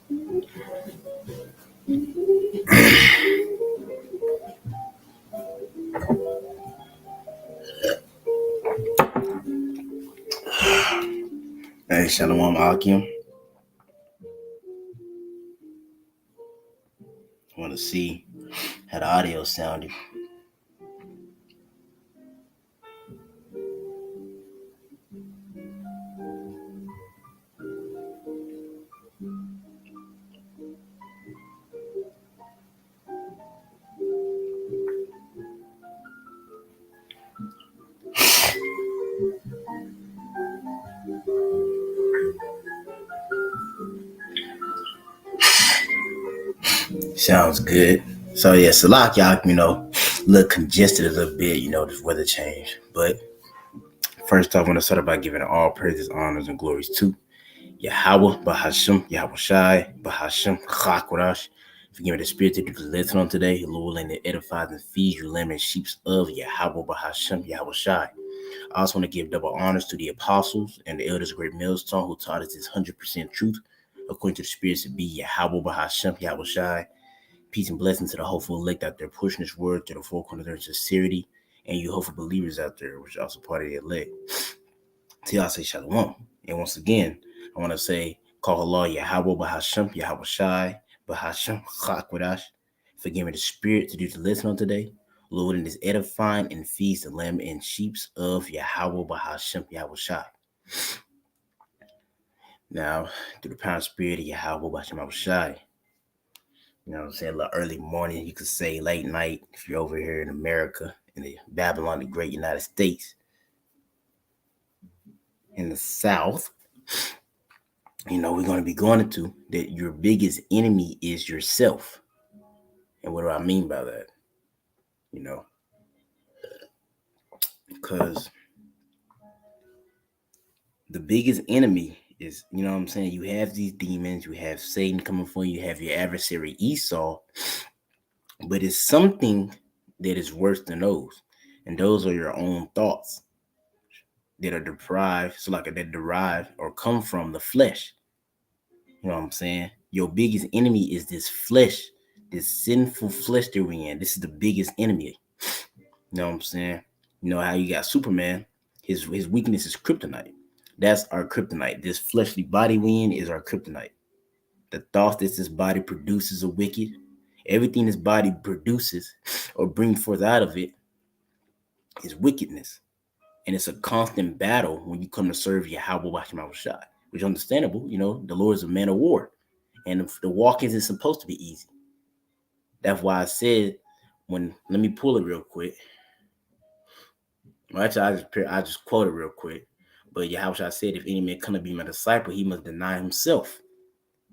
Hey, Shalom Akim. Want to see how the audio sounded. Sounds good. So yeah, Salak, y'all, a little congested a little bit, this weather change. But first, I want to start by giving all praises, honors, and glories to Yahweh, Bahashim, Yahweh Shai, Bahashim, Chakwarash. For giving the spirit to do the lesson on today, Lord, and it edifies and feeds you, lamb and sheep of Yahweh, Bahashim, Yahweh Shai. I also want to give double honors to the apostles and the elders of Great Millstone who taught us this 100% truth, according to the spirits to be Yahweh, Bahashim, Yahweh Shai. Peace and blessings to the hopeful elect out there pushing this word to the four corners of their sincerity, and you hopeful believers out there, which are also part of the elect. To y'all say shalom. And once again, I want to say, call Allah Yahweh Bahasham, Yahweh Shai, Bahasham, Chakwadash, for giving the spirit to do the lesson on today. Lord, and is edifying and feeds the lamb and sheep of Yahweh Bahasham, Yahweh Shai. Now, through the power and spirit of Yahweh Bahasham, Yahweh Shai. You know what I'm saying? A little early morning, you could say late night if you're over here in America, in the Babylon, the great United States. In the South, we're going to be going into that your biggest enemy is yourself. And what do I mean by that? Because the biggest enemy is, you know what I'm saying? You have these demons, you have Satan coming for you, you have your adversary Esau, but it's something that is worse than those. And those are your own thoughts that are derived or come from the flesh. You know what I'm saying? Your biggest enemy is this flesh, this sinful flesh that we're in. This is the biggest enemy. You know what I'm saying? You know how you got Superman? His weakness is kryptonite. That's our kryptonite. This fleshly body we in is our kryptonite. The thoughts that this body produces are wicked. Everything this body produces or brings forth out of it is wickedness. And it's a constant battle when you come to serve Yahweh Bashim Shai, which is understandable. The Lord is a man of war. And the walk isn't supposed to be easy. That's why I said, let me pull it real quick. Well, actually, I just quote it real quick. But Yahweh said, if any man come to be my disciple, he must deny himself.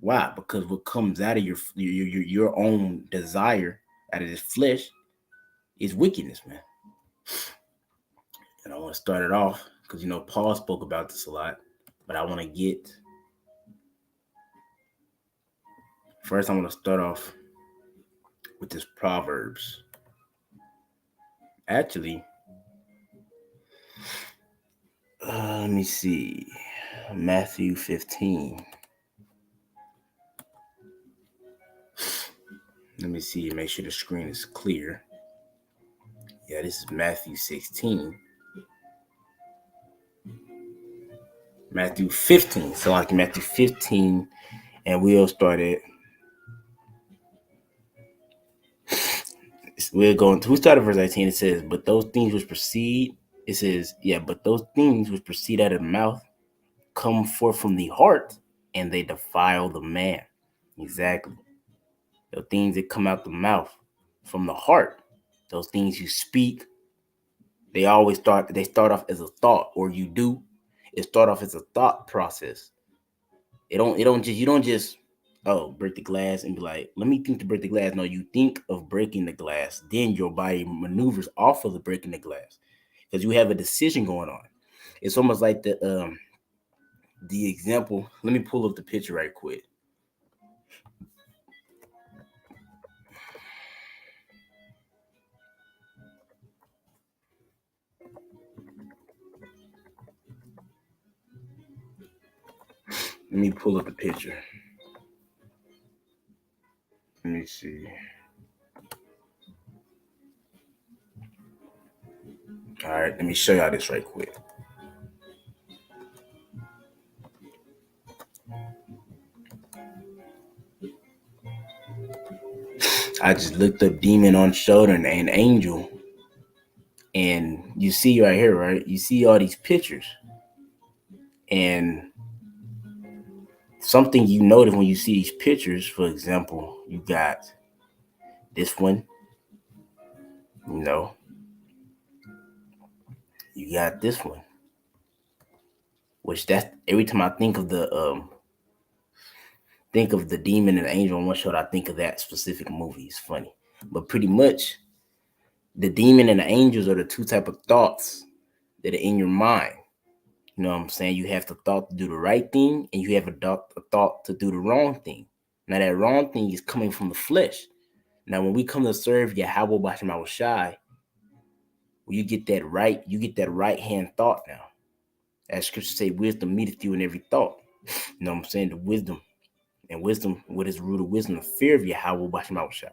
Why? Because what comes out of your own desire, out of this flesh, is wickedness, man. And I want to start it off because, Paul spoke about this a lot. But I want to get... First, I want to start off with this Proverbs. Actually, let me see. Matthew 15. Let me see. Make sure the screen is clear. Yeah, this is Matthew 16. Matthew 15. So like Matthew 15, and we'll start it. We started verse 18. It says, but those things which proceed out of the mouth come forth from the heart, and they defile the man. Exactly. The things that come out the mouth from the heart, those things you speak, they start off as a thought, or it start off as a thought process. You don't just break the glass and be like, let me think to break the glass. No, you think of breaking the glass, then your body maneuvers off of the breaking the glass because you have a decision going on. It's almost like the example. Let me pull up the picture right quick. Let me pull up the picture. Let me see. All right, let me show y'all this right quick. I just looked up demon on shoulder and angel, and you see right here, right? You see all these pictures, and something you notice when you see these pictures. For example, you got this one, you know, you got this one, which that's every time I think of the demon and the angel on one shoulder, I think of that specific movie. It's funny, but pretty much the demon and the angels are the two type of thoughts that are in your mind. You know what I'm saying? You have the thought to do the right thing, and you have a thought to do the wrong thing. Now that wrong thing is coming from the flesh. Now when we come to serve Yahweh Bashem Shai, when you get that right hand thought now. As scripture say, wisdom meeteth you in every thought. You know what I'm saying? The wisdom. And wisdom, what is the root of wisdom? The fear of Yahweh Bashem Shai.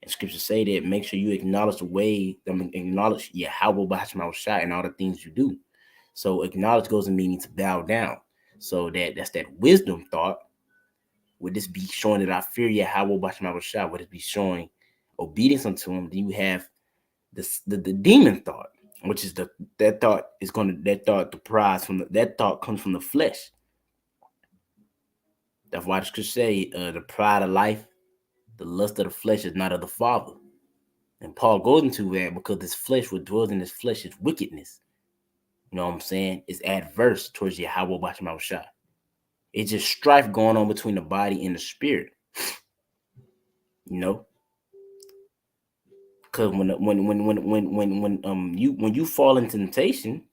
And scripture say that make sure you acknowledge the way, acknowledge Yahweh Bashem Shai in all the things you do. So acknowledge goes in meaning to bow down. So that's that wisdom thought. Would this be showing that I fear Yahweh Bashem Shai? Would it be showing obedience unto him? Then you have the demon thought, which is that thought comes from the flesh. That's why the scripture say the pride of life, the lust of the flesh is not of the Father. And Paul goes into that because this flesh, what dwells in this flesh, is wickedness. You know what I'm saying? It's adverse towards Yahweh Bashem Shai. It's just strife going on between the body and the spirit. You know? Because when you fall into temptation,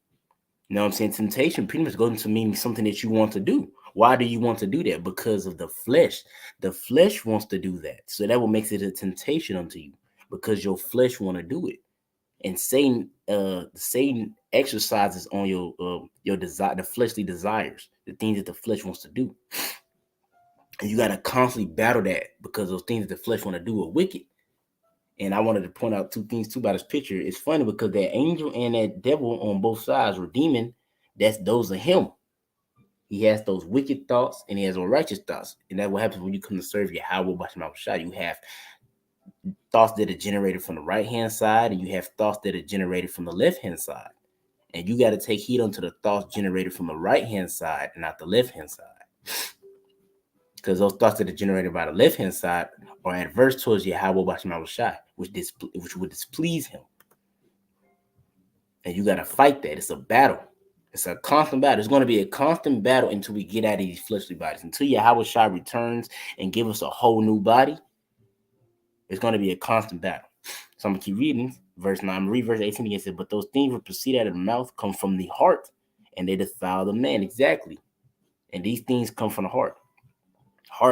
you know what I'm saying? Temptation pretty much goes into meaning something that you want to do. Why do you want to do that? Because of the flesh. The flesh wants to do that. So that what makes it a temptation unto you, because your flesh want to do it. And Satan exercises on your desire, the fleshly desires, the things that the flesh wants to do. And you got to constantly battle that, because those things that the flesh want to do are wicked. And I wanted to point out two things too about this picture. It's funny because that angel and that devil on both sides, or demon, those are him. He has those wicked thoughts and he has those righteous thoughts. And that's what happens when you come to serve Yahweh Bashem Shai. You have thoughts that are generated from the right hand side, and you have thoughts that are generated from the left hand side. And you got to take heed unto the thoughts generated from the right hand side and not the left hand side. Because those thoughts that are generated by the left hand side are adverse towards Yahweh Bashem Shai, which would displease him. And you got to fight that. It's a battle. It's a constant battle. It's going to be a constant battle until we get out of these fleshly bodies. Until Yahweh Shai returns and give us a whole new body, it's going to be a constant battle. So I'm going to keep reading verse 9. I'm going to read verse 18 again. It says, but those things which proceed out of the mouth come from the heart, and they defile the man. Exactly. And these things come from the heart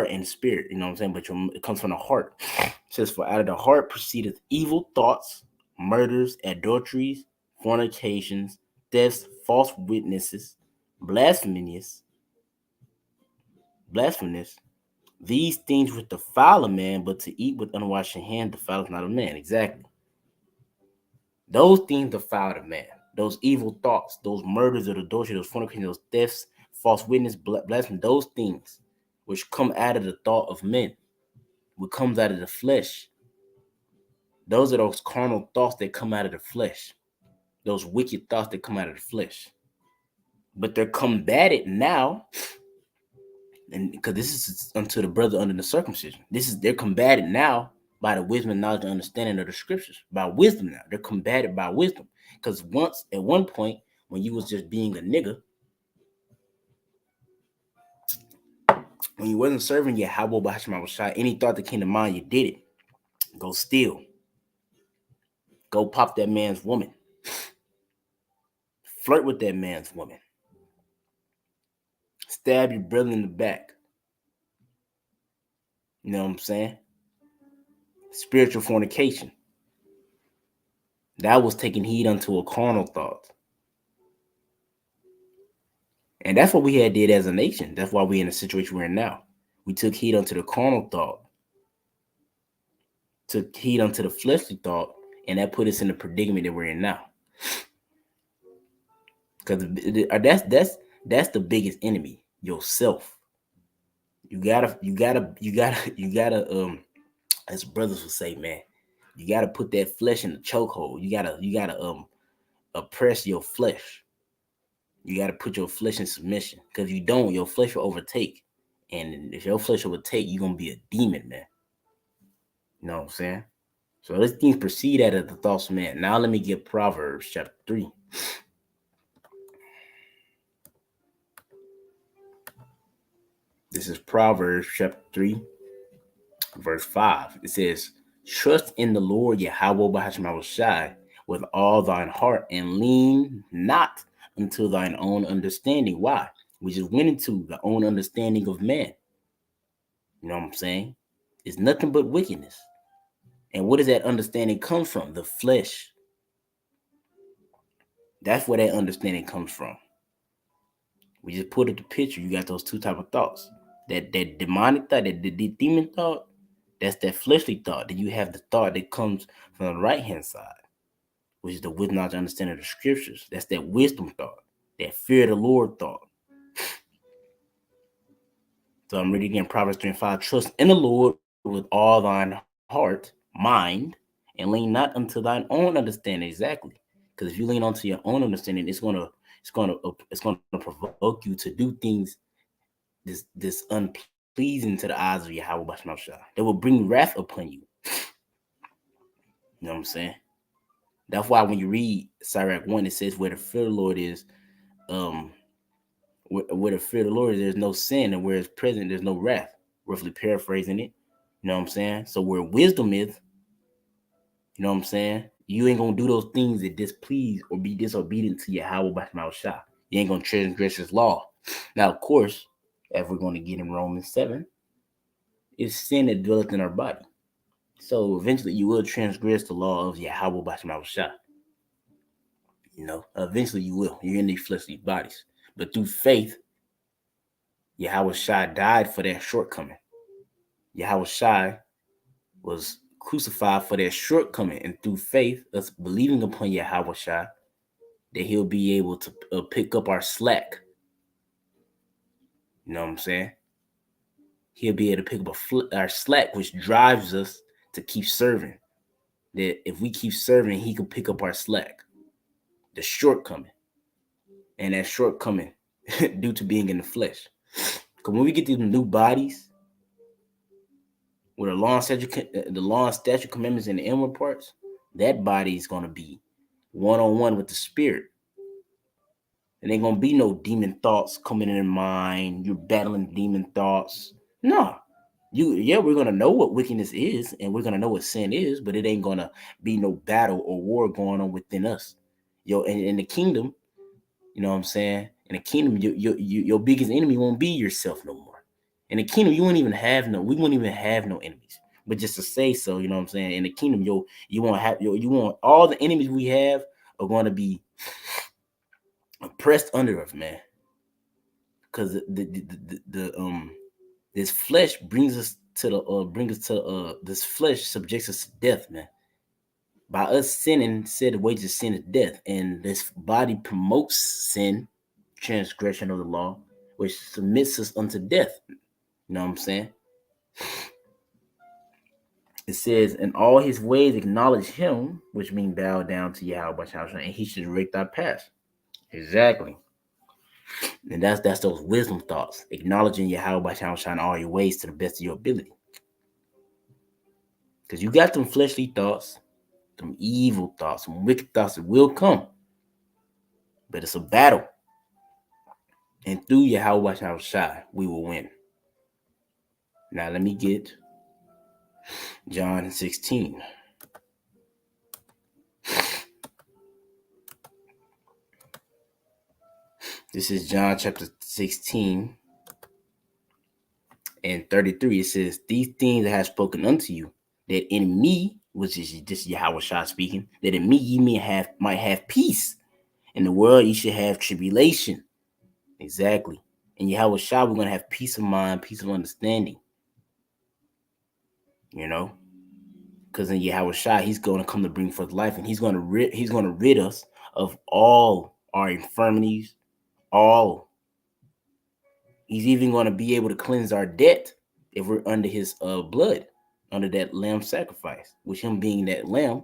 and spirit, you know what I'm saying? But it comes from the heart. It says, for out of the heart proceedeth evil thoughts, murders, adulteries, fornications, thefts, false witnesses, blasphemous. These things which defile a man, but to eat with unwashed hand defileth not a man. Exactly. Those things defile a man. Those evil thoughts, those murders, or adultery, those fornications, those thefts, false witness, blasphemy, those things which come out of the thought of men, what comes out of the flesh. Those are those carnal thoughts that come out of the flesh. Those wicked thoughts that come out of the flesh. But they're combated now, and because this is unto the brother under the circumcision. They're combated now by the wisdom, knowledge, and understanding of the scriptures. By wisdom now. They're combated by wisdom. Because at one point, when you was just being a nigga, when you wasn't serving Yahweh Bashem Shai, any thought that came to mind, you did it. Go steal. Go pop that man's woman. Flirt with that man's woman. Stab your brother in the back. You know what I'm saying? Spiritual fornication. That was taking heed unto a carnal thought. And that's what we had did as a nation. That's why we're in the situation we're in now. We took heed unto the carnal thought. took heed unto the fleshly thought, and that put us in the predicament that we're in now. Because that's the biggest enemy, yourself. You gotta as brothers would say, man, you gotta put that flesh in the chokehold. You gotta oppress your flesh. You gotta put your flesh in submission. Because if you don't, your flesh will overtake. And if your flesh overtake, you're gonna be a demon, man. You know what I'm saying? So these things proceed out of the thoughts of man. Now let me get Proverbs chapter 3. This is Proverbs chapter 3, verse 5. It says, trust in the Lord Yahweh Bahashai with all thine heart, and lean not unto thine own understanding. Why? We just went into the own understanding of man. You know what I'm saying? It's nothing but wickedness. And what does that understanding come from? The flesh. That's where that understanding comes from. We just put it the picture. You got those two type of thoughts. That demonic thought, that the demon thought, that's that fleshly thought. Then you have the thought that comes from the right hand side, which is the wisdom, knowledge, understanding of the scriptures. That's that wisdom thought, that fear of the Lord thought. So I'm reading again Proverbs 3 and 5. Trust in the Lord with all thine heart, mind, and lean not unto thine own understanding. Exactly. Because if you lean onto your own understanding, it's gonna provoke you to do things this unpleasing to the eyes of Yahweh Basham Shah. That will bring wrath upon you. You know what I'm saying? That's why when you read Sirach 1, it says where the fear of the Lord is, where the fear of the Lord is, there's no sin, and where it's present, there's no wrath. Roughly paraphrasing it. You know what I'm saying? So where wisdom is, you know what I'm saying? You ain't gonna do those things that displease or be disobedient to Yahweh Basham Shah. You ain't gonna transgress his law. Now, of course, as we're going to get in Romans 7, it's sin that dwelleth in our body. So eventually you will transgress the law of Yahweh Basham Shah. You know, eventually you will. You're in these fleshly bodies. But through faith, Yahweh Shai died for that shortcoming. Yahweh Shai was crucified for that shortcoming. And through faith, us believing upon Yahweh Shai, that he'll be able to pick up our slack. You know what I'm saying? He'll be able to pick up our slack, which drives us to keep serving. That if we keep serving, he can pick up our slack. The shortcoming. And that shortcoming due to being in the flesh. Because when we get these new bodies, with the law and statute commandments and the inward parts, that body is going to be one-on-one with the spirit. And ain't going to be no demon thoughts coming in your mind. You're battling demon thoughts. No. We're going to know what wickedness is, and we're going to know what sin is, but it ain't going to be no battle or war going on within us. In the kingdom, you know what I'm saying? In the kingdom, your biggest enemy won't be yourself no more. In the kingdom, we won't even have no enemies. But just to say so, you know what I'm saying? In the kingdom, you want all the enemies we have are going to be oppressed under us, man. Because this flesh brings us to this flesh subjects us to death, man. By us sinning, said the wages of sin is death, and this body promotes sin, transgression of the law, which submits us unto death. You know what I'm saying? It says, in all his ways acknowledge him, which means bow down to Yahweh, and he should direct our path. Exactly. And that's those wisdom thoughts, acknowledging Yahweh in all your ways to the best of your ability. Because you got them fleshly thoughts, them evil thoughts, some wicked thoughts that will come. But it's a battle. And through Yahweh Shai, we will win. Now let me get John 16. This is John chapter 16 and 33. It says, these things I have spoken unto you, that in me, which is just Yahweh Shai speaking, that in me ye might have peace. In the world you should have tribulation. Exactly. In Yahweh Shai, we're going to have peace of mind, peace of understanding. You know? Because in Yahweh Shai, he's going to come to bring forth life, and he's going to rid us of all our infirmities, all. He's even going to be able to cleanse our debt if we're under his blood, under that lamb sacrifice. With him being that lamb,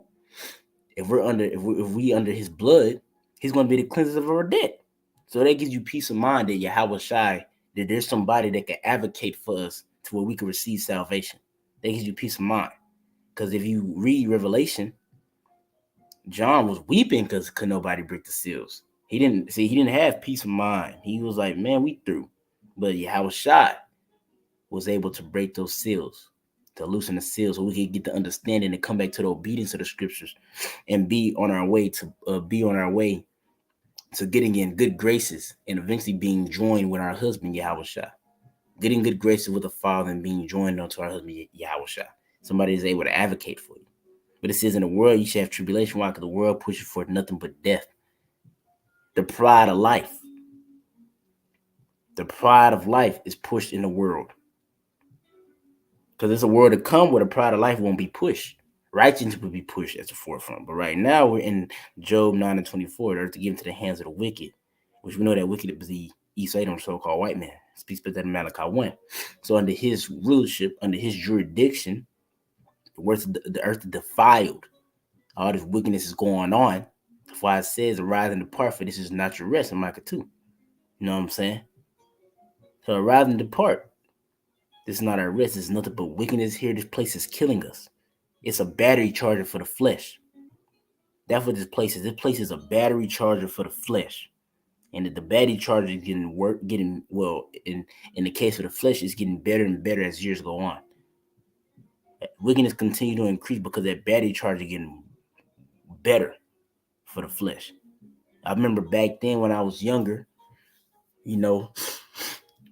if we under his blood, he's going to be the cleanser of our debt. So that gives you peace of mind that Yahweh Shai, that there's somebody that can advocate for us to where we can receive salvation. That gives you peace of mind. Because if you read Revelation, John was weeping because could nobody break the seals. He didn't have peace of mind. He was like, man, we through. But Yahweh Shai was able to break those seals, to loosen the seals, so we could get the understanding and come back to the obedience of the scriptures and be on our way to getting in good graces and eventually being joined with our husband Yahweh Shai. Getting good graces with the Father and being joined unto our husband Yahweh Shai. Somebody is able to advocate for you. But it says in the world you should have tribulation. Why? Because the world pushes for nothing but death. The pride of life. The pride of life is pushed in the world. Because there's a world to come where the pride of life won't be pushed. Righteousness will be pushed at the forefront. But right now we're in Job 9:24. The earth to give into the hands of the wicked, which we know that wicked is the Esau, so-called white man. Speaks about that in Malachi 1. So under his rulership, under his jurisdiction, the earth is defiled. All this wickedness is going on. That's why it says, arise and depart, for this is not your rest in Micah 2. You know what I'm saying? So arise and depart. This is not our rest. It's nothing but wickedness here. This place is killing us. It's a battery charger for the flesh. That's what this place is. This place is a battery charger for the flesh. And the battery charger is in the case of the flesh, is getting better and better as years go on. Wickedness continue to increase because that battery charger getting better for the flesh. I remember back then when I was younger,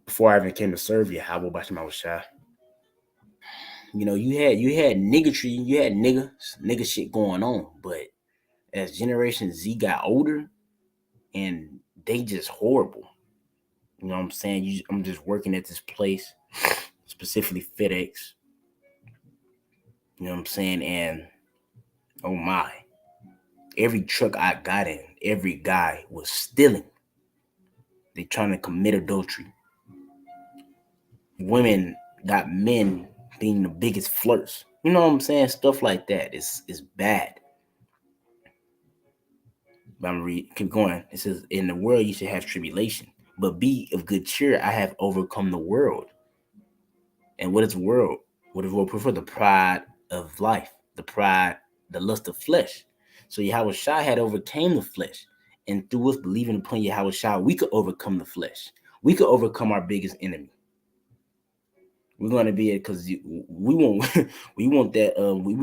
before I even came to serve Yahweh Bashim, I was shy. You had niggatry, you had nigga shit going on, but as Generation Z got older, and they just horrible. You know what I'm saying? I'm just working at this place, specifically FedEx. You know what I'm saying? And oh my, every truck I got in, every guy was stealing. They trying to commit adultery. Women got men being the biggest flirts. You know what I'm saying? Stuff like that is bad. But keep going. It says, in the world you should have tribulation, but be of good cheer. I have overcome the world. And what is the world? What is the world prefer? The pride of life, the pride, the lust of flesh. So Yahweh Shai had overcame the flesh. And through us believing upon Yahweh Shai, we could overcome the flesh. We could overcome our biggest enemy. We're going to be it because we want that. We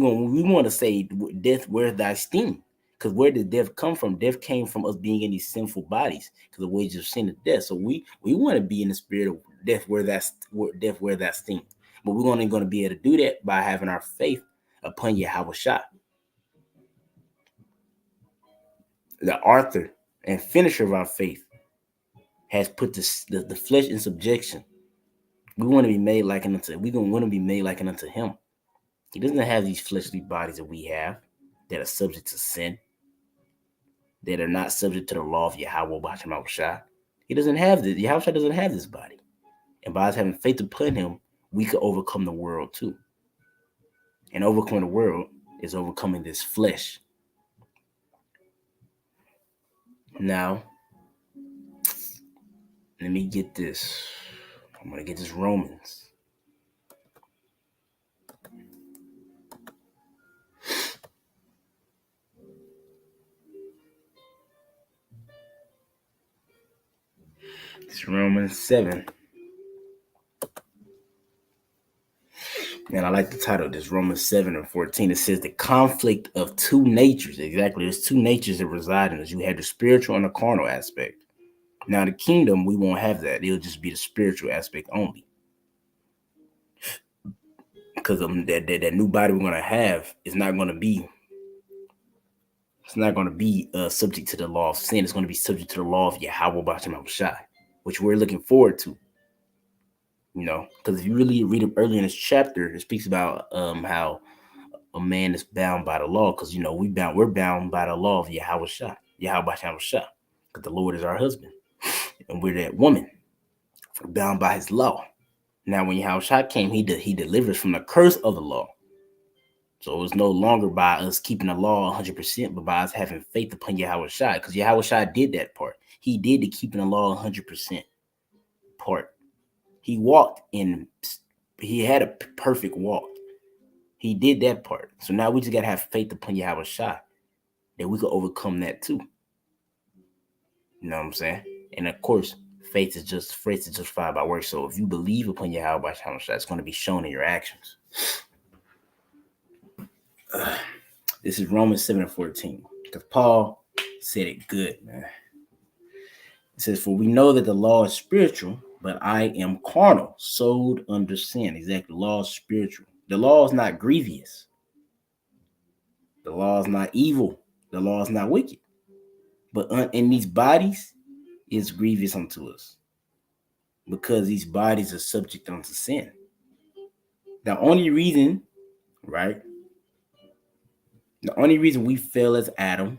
want to say, death, where's thy sting? Because where did death come from? Death came from us being in these sinful bodies, because the wages of sin is death. So we want to be in the spirit of death, where that sting. But we're only going to be able to do that by having our faith upon Yahweh Shai, the author and finisher of our faith. Has put the flesh in subjection. We want to be made like unto. We're going to want to be made like unto him. He doesn't have these fleshly bodies that we have, that are subject to sin, that are not subject to the law of Yahweh Bashim Shai. He doesn't have this. Yahweh Shai doesn't have this body. And by us having faith upon him, we could overcome the world too. And overcoming the world is overcoming this flesh. Now, let me get this. I'm going to get this Romans. It's Romans 7. And I like the title of this, Romans 7:14. It says the conflict of two natures. Exactly. There's two natures that reside in us. You have the spiritual and the carnal aspect. Now, the kingdom, we won't have that. It'll just be the spiritual aspect only. Because that new body we're going to have is not going to be, subject to the law of sin. It's going to be subject to the law of Yahweh Bashim Shai, which we're looking forward to. Because if you really read it earlier in this chapter, it speaks about how a man that's bound by the law, because we're bound by the law of Yahweh Shah, because the Lord is our husband, and we're that woman. We're bound by his law. Now, when Yahweh Shah came, he delivers from the curse of the law. So it's no longer by us keeping the law 100%, but by us having faith upon Yahweh Shah, because Yahweh Shah did that part. He did the keeping the law 100% part. He walked in, he had a perfect walk. He did that part. So now we just got to have faith upon Yahweh Shah that we could overcome that too. You know what I'm saying? And of course, faith is justified by works. So if you believe upon Yahweh Shah, it's going to be shown in your actions. This is Romans 7:14. Because Paul said it good, man. It says, "For we know that the law is spiritual, but I am carnal, sold under sin." Exactly. The law is spiritual. The law is not grievous. The law is not evil. The law is not wicked. But in these bodies, it's grievous unto us, because these bodies are subject unto sin. The only reason, right? The only reason we fell as Adam,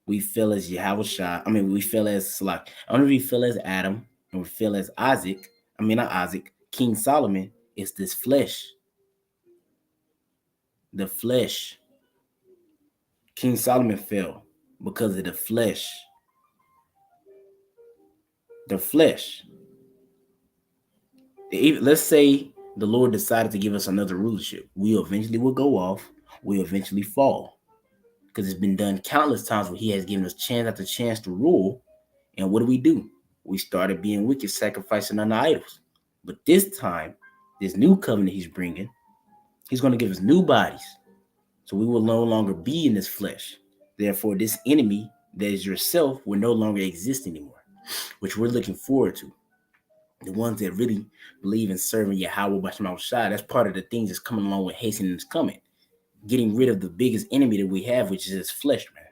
we fell as Yahweh Shah. We fell as Salak. Only we fell as Adam, and we fell as Isaac. Not Isaac. King Solomon is this flesh. The flesh. King Solomon fell because of the flesh. The flesh. Let's say the Lord decided to give us another rulership. We eventually will go off. We eventually fall. Because it's been done countless times where he has given us chance after chance to rule. And what do? We started being wicked, sacrificing unto idols. But this time, this new covenant he's bringing, he's going to give us new bodies. So we will no longer be in this flesh. Therefore, this enemy that is yourself will no longer exist anymore, which we're looking forward to. The ones that really believe in serving Yahweh B'Shem Shai, that's part of the things that's coming along with hastening his coming. Getting rid of the biggest enemy that we have, which is this flesh, man.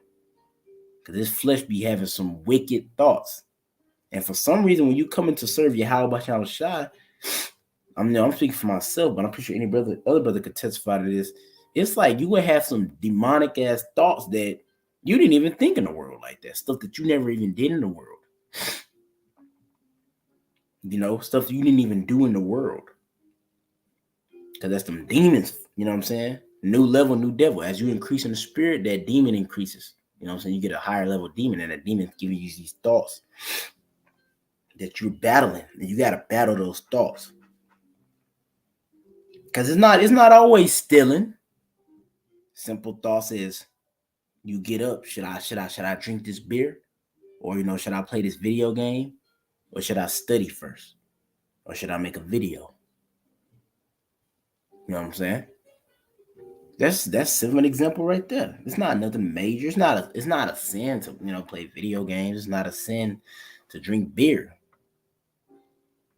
Because this flesh be having some wicked thoughts. And for some reason, when you come in to serve Yahweh B'Shem Shai, I'm speaking for myself, but I'm pretty sure other brother could testify to this. It's like you would have some demonic ass thoughts that you didn't even think in the world like that. Stuff that you never even did in the world. Stuff you didn't even do in the world. Because that's them demons, you know what I'm saying? New level, new devil. As you increase in the spirit, that demon increases. You know what I'm saying? You get a higher level demon, and that demon giving you these thoughts that you're battling. And you got to battle those thoughts. Because it's not always stealing. Simple thoughts is, you get up, should I drink this beer? Or, should I play this video game? Or should I study first? Or should I make a video? You know what I'm saying? That's an example right there. It's not nothing major. It's not a sin to play video games. It's not a sin to drink beer.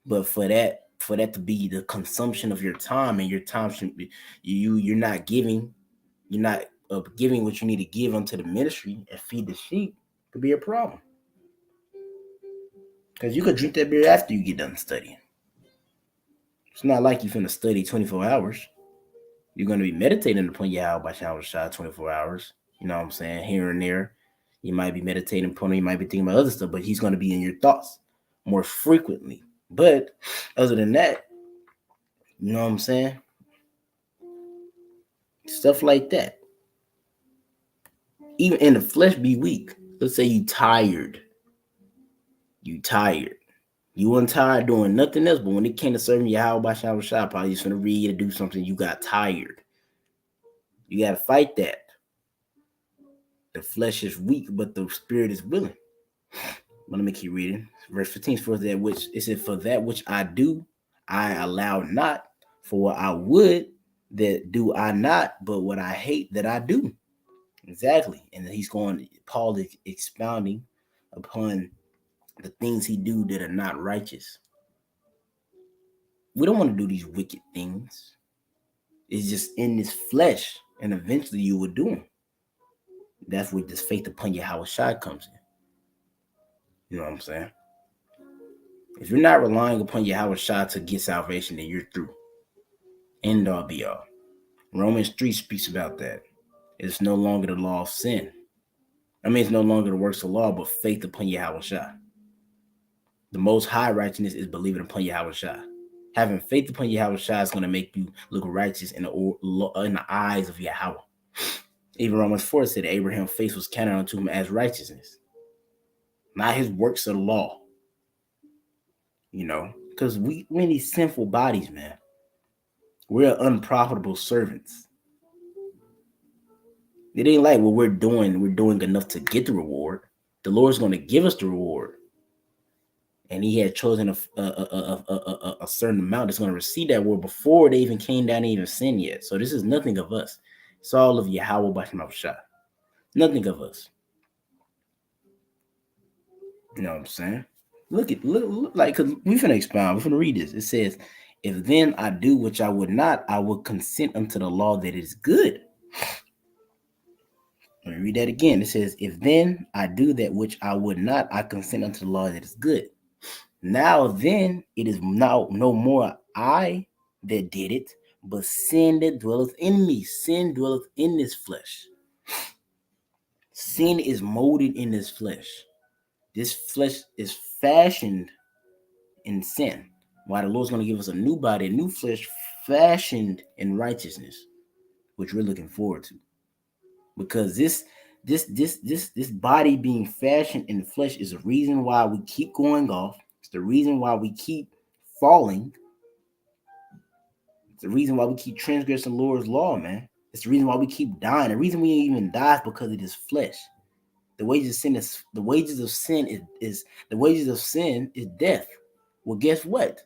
But for that to be the consumption of your time, and your time should be you're not giving what you need to give unto the ministry and feed the sheep, could be a problem. Because you could drink that beer after you get done studying. It's not like you're finna study 24 hours. You're going to be meditating upon Yahweh B'Shem Shai 24 hours. You know what I'm saying? Here and there. You might be meditating upon him. You might be thinking about other stuff, but he's going to be in your thoughts more frequently. But other than that, you know what I'm saying? Stuff like that. Even in the flesh be weak. Let's say you tired. You weren't tired doing nothing else, but when it came to serving Yahweh B'Shem Shai, probably just gonna read or do something, you got tired. You gotta fight that. The flesh is weak, but the spirit is willing. But let me keep reading. Verse 15, for that which I do, I allow not. For what I would, that do I not, but what I hate, that I do. Exactly. And Paul is expounding upon the things he do that are not righteous. We don't want to do these wicked things. It's just in this flesh, and eventually you will do them. That's where this faith upon Yahweh Shai comes in. You know what I'm saying? If you're not relying upon Yahweh Shai to get salvation, then you're through. End all be all. Romans 3 speaks about that. It's no longer the law of sin. I mean, it's no longer the works of law, but faith upon Yahweh Shah. The most high righteousness is believing upon Yahweh Shah. Having faith upon Yahweh Shah is going to make you look righteous in the eyes of Yahweh. Even Romans 4 said that Abraham's faith was counted unto him as righteousness, not his works of the law. You know, because we're in these sinful bodies, man. We're unprofitable servants. It ain't like what we're doing enough to get the reward. The Lord's going to give us the reward. And he had chosen a certain amount that's going to receive that reward before they even came down and even sin yet. So this is nothing of us. It's all of Yahweh Bashim Shah. Nothing of us. You know what I'm saying? Look, like, because we're finna expound, we're finna read this. It says, if then I do which I would not, I will consent unto the law that is good. Let me read that again. It says, if then I do that which I would not, I consent unto the law that is good. Now then, it is now no more I that did it, but sin that dwelleth in me. Sin dwelleth in this flesh. Sin is molded in this flesh. This flesh is fashioned in sin. Why the Lord's going to give us a new body, a new flesh fashioned in righteousness, which we're looking forward to. Because this body being fashioned in the flesh is the reason why we keep going off. It's the reason why we keep falling. It's the reason why we keep transgressing the Lord's law, man. It's the reason why we keep dying. The reason we even die is because of this flesh. The wages of sin is death. Well, guess what?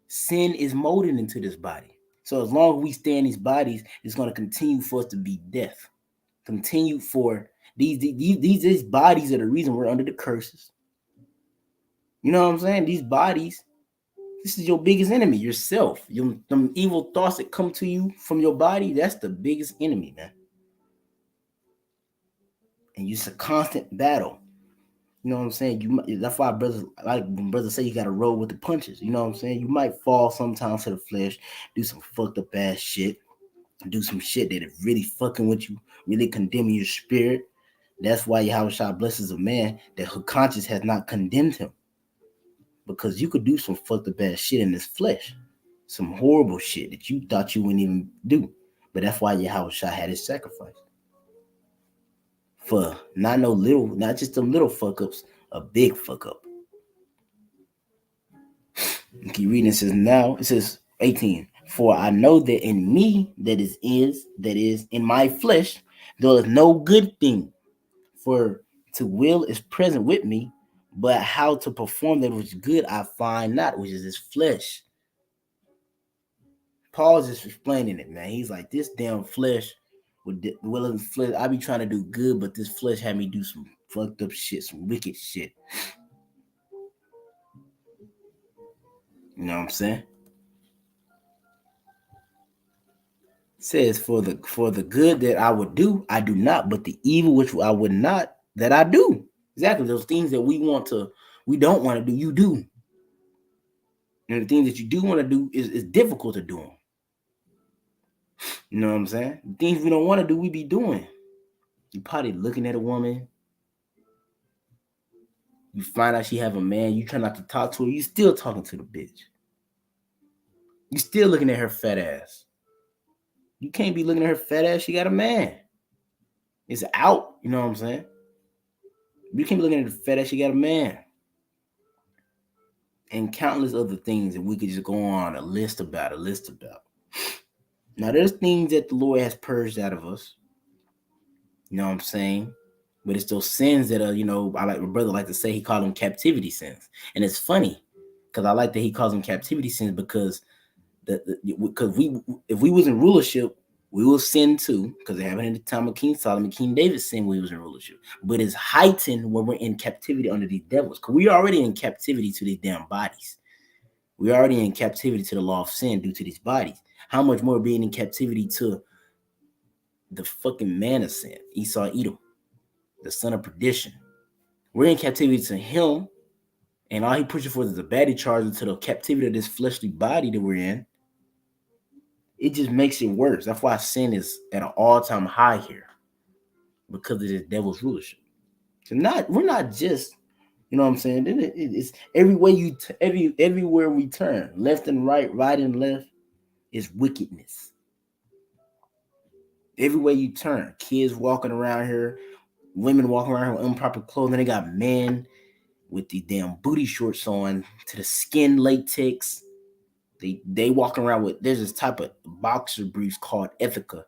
Sin is molded into this body. So as long as we stay in these bodies, it's going to continue for us to be death. Continue for these bodies are the reason we're under the curses. You know what I'm saying? These bodies, this is your biggest enemy, yourself. Them evil thoughts that come to you from your body, that's the biggest enemy, man. And it's a constant battle. You know what I'm saying? That's why brothers say you got to roll with the punches. You know what I'm saying? You might fall sometimes to the flesh, do some fucked up ass shit, do some shit that is really fucking with you, really condemning your spirit. That's why Yahweh Shah blesses a man that her conscience has not condemned him. Because you could do some fucked up ass shit in this flesh. Some horrible shit that you thought you wouldn't even do. But that's why Yahweh Shah had his sacrifice. For not just them little fuck ups, a big fuck up. You keep reading, it says 18. For I know that in me that is in my flesh, there is no good thing. For to will is present with me, but how to perform that which is good I find not, which is this flesh. Paul's just explaining it, man. He's like, this damn flesh, with the will of the flesh, I be trying to do good, but this flesh had me do some fucked up shit, some wicked shit. You know what I'm saying? It says, for the good that I would do, I do not, but the evil which I would not, that I do. Exactly. Those things that we don't want to do, you do. And the things that you do want to do is difficult to do them. You know what I'm saying? The things we don't want to do, we be doing. You probably looking at a woman. You find out she have a man. You try not to talk to her. You still talking to the bitch. You still looking at her fat ass. You can't be looking at her fat ass. She got a man. It's out. You know what I'm saying? You can't be looking at the fat ass. She got a man. And countless other things that we could just go on a list about. Now, there's things that the Lord has purged out of us. You know what I'm saying? But it's those sins that are, I like my brother like to say he called them captivity sins. And it's funny because I like that he calls them captivity sins because if we was in rulership, we will sin too, because it happened in the time of King Solomon. King David sinned when he was in rulership. But it's heightened when we're in captivity under these devils. Because we're already in captivity to these damn bodies. We're already in captivity to the law of sin due to these bodies. How much more being in captivity to the fucking man of sin, Esau Edom, the son of perdition. We're in captivity to him, and all he pushes for is a baddie charge into the captivity of this fleshly body that we're in. it just makes it worse. That's why sin is at an all-time high here, because of the devil's rulership. So we're not just, you know what I'm saying? It's everywhere we turn, left and right, right and left, is wickedness. Everywhere you turn, kids walking around here, women walking around here with improper clothing. They got men with the damn booty shorts on to the skin latex. They walking around with, there's this type of boxer briefs called Ethica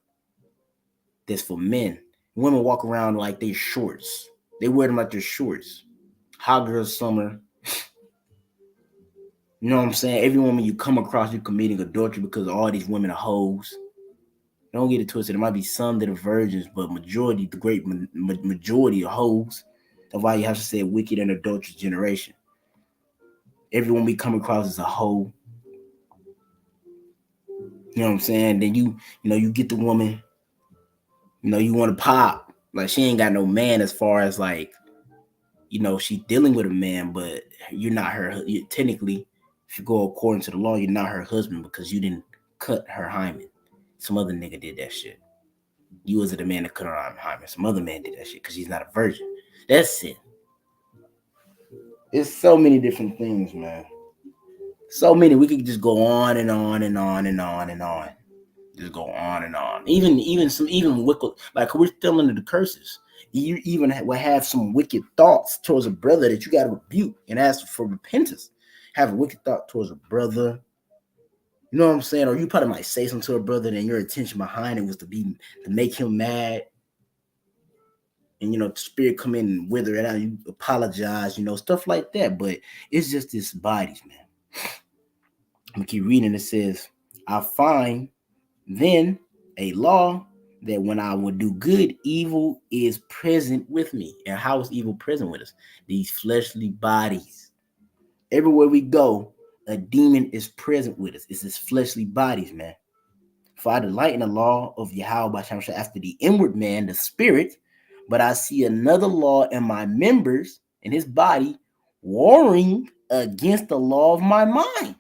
that's for men. Women walk around like they shorts. They wear them like they're shorts. Hot girl summer. You know what I'm saying? Every woman you come across, you're committing adultery because all these women are hoes. Don't get it twisted. There might be some that are virgins, but majority, the great majority are hoes. That's why you have to say wicked and adulterous generation. Everyone we come across is a hoe. You know what I'm saying? Then you get the woman, you want to pop. Like, she ain't got no man, as far as like, she's dealing with a man, but you're not her. Technically, if you go according to the law, you're not her husband because you didn't cut her hymen. Some other nigga did that shit. You wasn't the man that cut her hymen. Some other man did that shit because she's not a virgin. That's it. It's so many different things, man. So many. We could just go on and on and on and on and on. Just go on and on. Even wicked, like, we're still under the curses. You even will have some wicked thoughts towards a brother that you got to rebuke and ask for repentance. Have a wicked thought towards a brother. You know what I'm saying? Or you probably might say something to a brother, and your intention behind it was to make him mad. And the spirit come in and wither it out. You apologize, stuff like that. But it's just this bodies, man. I'm gonna keep reading. It says, I find then a law that when I would do good, evil is present with me. And how is evil present with us? These fleshly bodies. Everywhere we go, a demon is present with us. It's this fleshly bodies, man. For I delight in the law of Yahweh after the inward man, the spirit, but I see another law in my members, in his body, warring against the law of my mind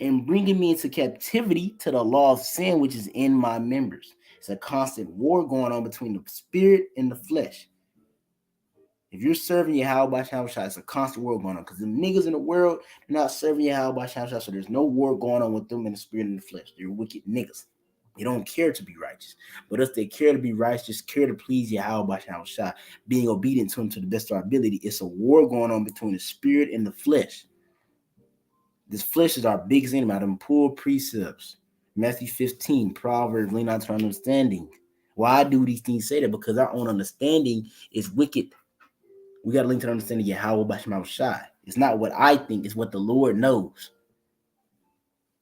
and bringing me into captivity to the law of sin, which is in my members. It's a constant war going on between the spirit and the flesh. If you're serving Yahweh, it's a constant war going on, because the niggas in the world, they're not serving Yahweh, so there's no war going on with them in the spirit and the flesh. They're wicked niggas. They don't care to be righteous. But if they care to be righteous, just care to please Yahweh, being obedient to him to the best of our ability, it's a war going on between the spirit and the flesh. This flesh is our biggest enemy. Out of them poor precepts. Matthew 15, Proverbs, lean not to our understanding. Why do these things say that? Because our own understanding is wicked. We got to link to the understanding of Yahweh Basham Shai. It's not what I think, it's what the Lord knows.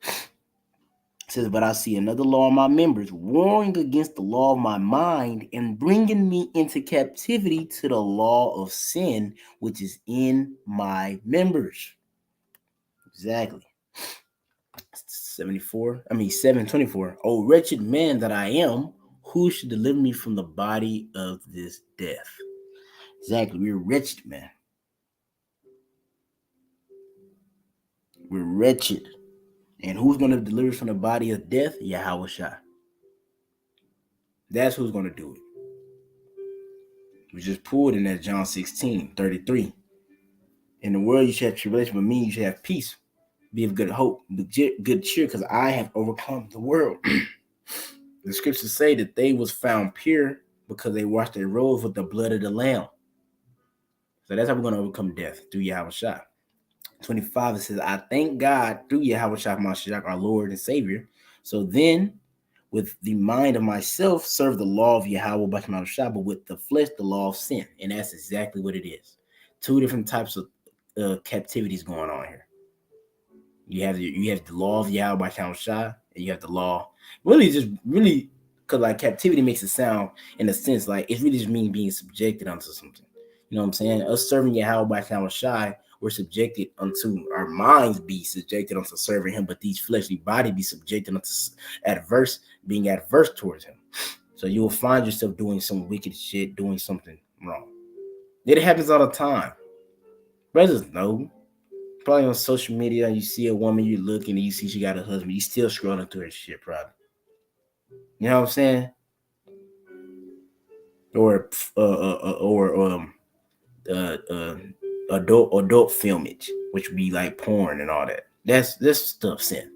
It says, but I see another law of my members, warring against the law of my mind and bringing me into captivity to the law of sin, which is in my members. Exactly. 7:24. Oh, wretched man that I am, who should deliver me from the body of this death? Exactly. We're wretched, man. We're wretched. And who's going to deliver us from the body of death? Yahweh Shai. That's who's going to do it. We just pulled in that John 16:33. In the world you should have tribulation, but me you should have peace. Be of good hope, good cheer, because I have overcome the world. The scriptures say that they was found pure because they washed their robes with the blood of the Lamb. So that's how we're going to overcome death, through Yahweh Shai. 25, it says, I thank God through Yahweh Shai Mashiach, our Lord and Savior. So then, with the mind of myself, serve the law of Yahweh Basham Shai, but with the flesh, the law of sin. And that's exactly what it is. Two different types of captivities going on here. You have the law of Yahweh Basham Shai, and you have the law. Really, because like captivity makes it sound, in a sense, like it really just means being subjected unto something. You know what I'm saying? Us serving Yahweh Basham Shai, we're subjected unto, our minds be subjected unto serving him, but these fleshly bodies be subjected unto being adverse towards him. So you will find yourself doing some wicked shit, doing something wrong. It happens all the time. Brothers know. Probably on social media, you see a woman, you looking, and you see she got a husband, you still scrolling through her shit, probably. You know what I'm saying? Or uh, uh, adult filmage, which would be like porn and all that. That's stuff sin,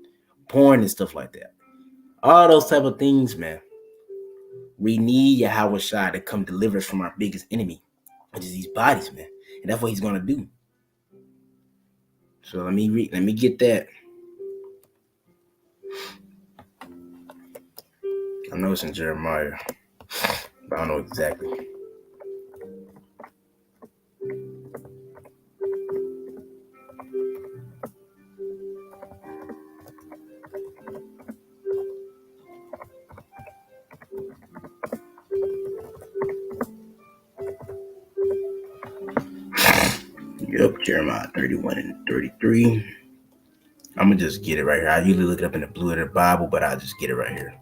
porn and stuff like that. All those type of things, man. We need Yahweh Shai to come deliver us from our biggest enemy, which is these bodies, man. And that's what he's gonna do. So let me get that. I know it's in Jeremiah, but I don't know exactly. Yep, Jeremiah 31 and 33. I'm gonna just get it right here. I usually look it up in the Blue Letter Bible, but I'll just get it right here.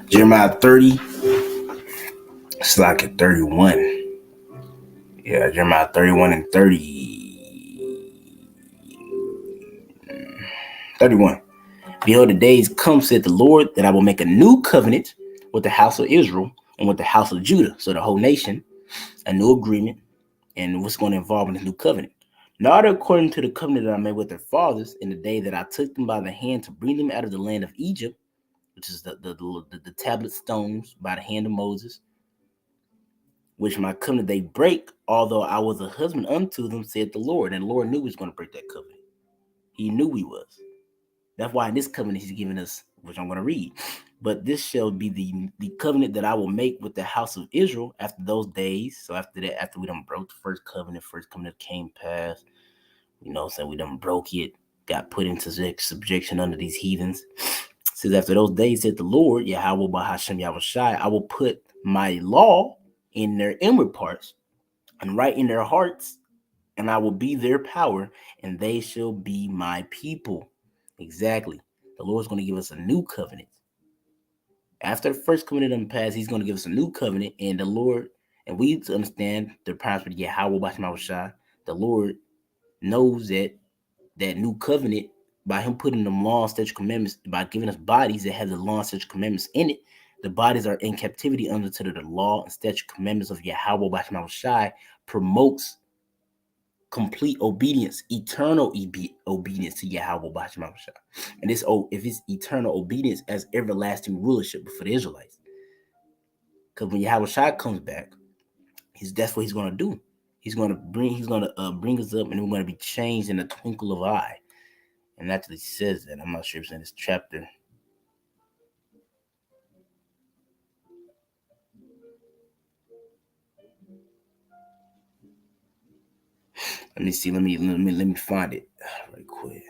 Jeremiah 30. It's like at 31. Yeah, Jeremiah 31 and 31. Behold, the days come, said the Lord, that I will make a new covenant with the house of Israel and with the house of Judah, so the whole nation, a new agreement, and what's going to involve in the new covenant. Not according to the covenant that I made with their fathers in the day that I took them by the hand to bring them out of the land of Egypt, which is the tablet stones by the hand of Moses, which my covenant they break, although I was a husband unto them, said the Lord. And the Lord knew he was going to break that covenant. He knew he was. That's why in this covenant he's giving us, which I'm going to read. But this shall be the covenant that I will make with the house of Israel after those days. So after that, after we done broke the first covenant came past, you know, so we done broke it, got put into subjection under these heathens. It says after those days, said the Lord, Yahweh Bahashem Yahweh Shai, I will put my law in their inward parts and write in their hearts, and I will be their power, and they shall be my people. Exactly. The Lord's going to give us a new covenant. After the first covenant passed, he's going to give us a new covenant, and the Lord, and we need to understand the principle, Yahweh Bahashem Shai, the Lord knows that new covenant, by him putting them law, statute, commandments, by giving us bodies that have the law, statute, commandments in it, the bodies are in captivity under the law and statute commandments of Yahweh Bahashem Shai, promotes complete obedience, eternal obedience to Yahweh Bahashem Shai. And this, if it's eternal obedience as everlasting rulership for the Israelites. Because when Yahweh Shai comes back, that's what he's going to do. He's going to bring us up, and we're going to be changed in the twinkle of an eye. And actually says that. I'm not sure if it's in this chapter. Let me see. Let me find it right quick.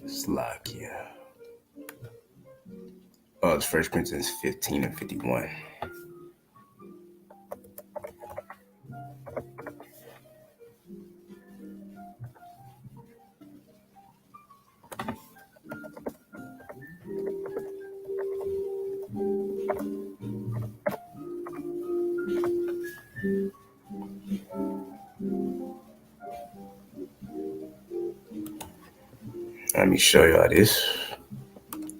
Slovakia. Oh, it's 1 Corinthians 15 and 51. Let me show y'all this.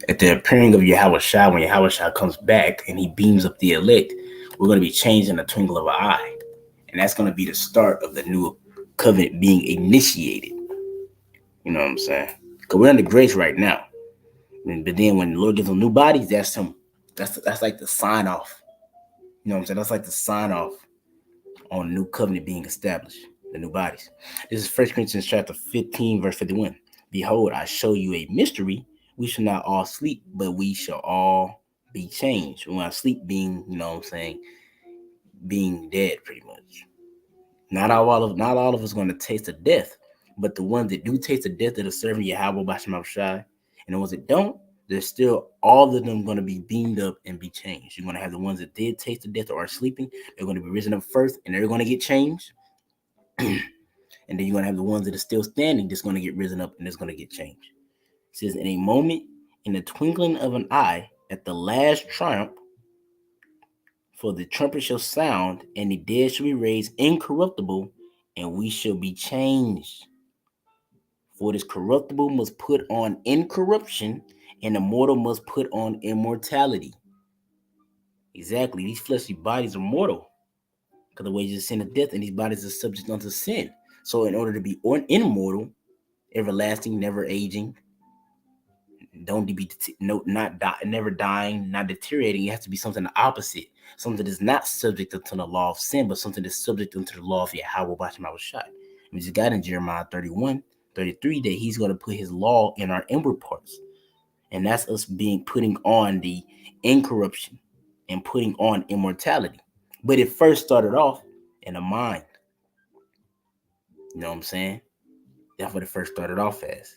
At the appearing of Yahweh Shai, when Yahweh Shai comes back and he beams up the elect, we're going to be changed in the twinkle of an eye. And that's going to be the start of the new covenant being initiated. You know what I'm saying? Because we're under grace right now. But then when the Lord gives them new bodies, that's like the sign off. You know what I'm saying? That's like the sign off on the new covenant being established, the new bodies. This is 1 Corinthians chapter 15, verse 51. Behold, I show you a mystery. We shall not all sleep, but we shall all be changed. When I sleep being, being dead pretty much. Not all of us going to taste of death, but the ones that do taste the death that are serving Yahweh Bashem Shai, and the ones that don't, they're still all of them going to be beamed up and be changed. You're going to have the ones that did taste the death or are sleeping, they're going to be risen up first, and they're going to get changed. And then you're going to have the ones that are still standing, that's going to get risen up and it's going to get changed. It says, in a moment, in the twinkling of an eye, at the last triumph, for the trumpet shall sound, and the dead shall be raised incorruptible, and we shall be changed. For this corruptible must put on incorruption, and the mortal must put on immortality. Exactly, these fleshly bodies are mortal, because the wages of sin is death, and these bodies are subject unto sin. So in order to be immortal, everlasting, never aging, never dying, not deteriorating, it has to be something opposite. Something that is not subject to the law of sin, but something that's subject unto the law of Yahweh Bashem Shai. We just got in Jeremiah 31:33 that he's going to put his law in our inward parts. And that's us putting on the incorruption and putting on immortality. But it first started off in the mind. You know what I'm saying? That's what it first started off as.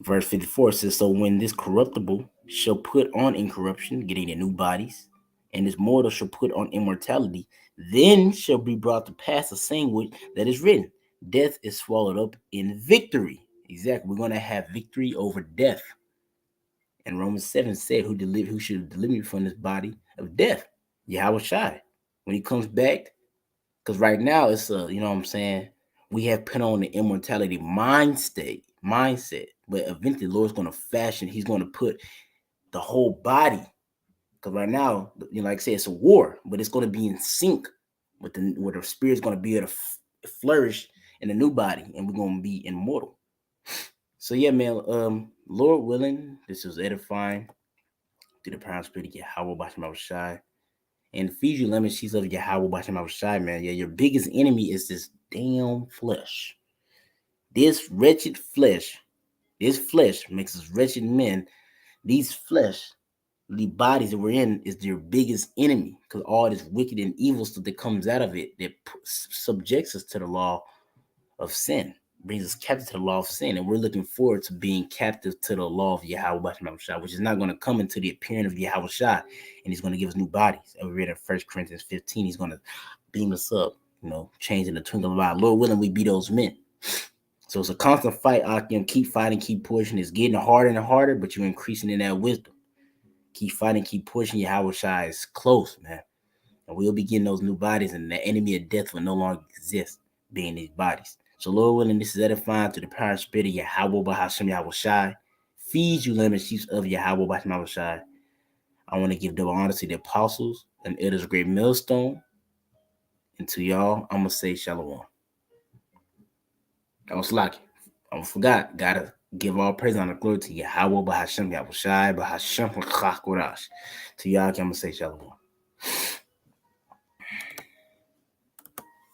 Verse 54 says, so when this corruptible shall put on incorruption, getting the new bodies, and this mortal shall put on immortality, then shall be brought to pass the saying which that is written, death is swallowed up in victory. Exactly. We're going to have victory over death. And Romans 7 said, who should deliver you from this body of death? Yahweh Shai. When he comes back, because right now it's we have put on the immortality mindset. But eventually the Lord's going to fashion, he's going to put the whole body. Because right now, like I said, it's a war, but it's going to be in sync with where the spirit's going to be able to flourish in the new body, and we're going to be immortal. So yeah, man, Lord willing, this was edifying through the power of spirit of Yahweh Bashem Shai. And feed you lemon sheets of Yahweh Bashem Shai, man. Yeah, your biggest enemy is this damn flesh. This wretched flesh. This flesh makes us wretched men. These flesh, the bodies that we're in, is their biggest enemy, because all this wicked and evil stuff that comes out of it that subjects us to the law of sin, brings us captive to the law of sin, and we're looking forward to being captive to the law of Yahweh Bashem Shai, which is not going to come until the appearing of Yahweh Shai, and he's going to give us new bodies. And we read in 1 Corinthians 15, he's going to beam us up, changing the twinkle of an eye. Lord willing, we be those men. So it's a constant fight, Akim. Keep fighting, keep pushing. It's getting harder and harder, but you're increasing in that wisdom. Keep fighting, keep pushing. Yahweh Shai is close, man. And we'll be getting those new bodies, and the enemy of death will no longer exist, being these bodies. So Lord willing, this is edifying to the power and spirit of Yahweh Bahashem Yahweh Shai. Feed you lemon sheep of Yahweh Bahashem Yahweh Shai. I want to give double honor to the apostles and elders of Great Millstone. And to y'all, I'm going to say shalom. I was lucky. I forgot. Gotta give all praise and glory to Yahweh Bahashem Yahweh Shai Bahashem Chakurash. To y'all, I'm going to say shalom.